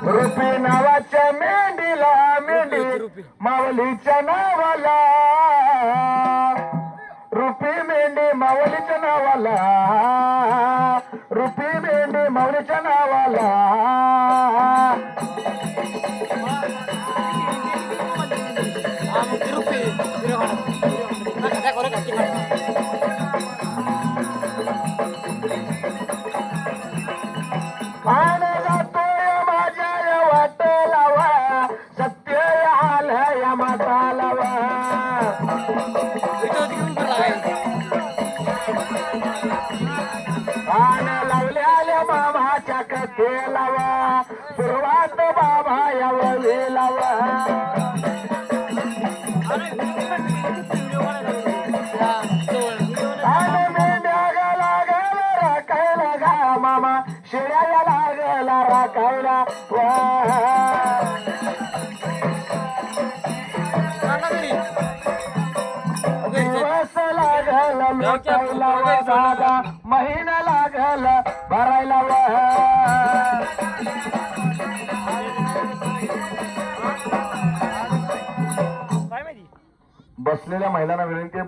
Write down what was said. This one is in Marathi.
रुपी नावाच्या मेंढीला मेंढी माऊलीच्या नावाला रुपी मेंढी माऊलीच्या नावाला रुपी मेंढी माऊलीच्या नावाला आने जातोय माझ्या वाट लावा सत्य आलंय माता लावा आन लावल्या बाबाच्या कथे लावा सुरुवात बाबा यावं लावा मामा शेळ्या लागला राखायला दिवस लागल लोटायला दादा महिना लागल भरायला बसलेल्या महिलांना विनंती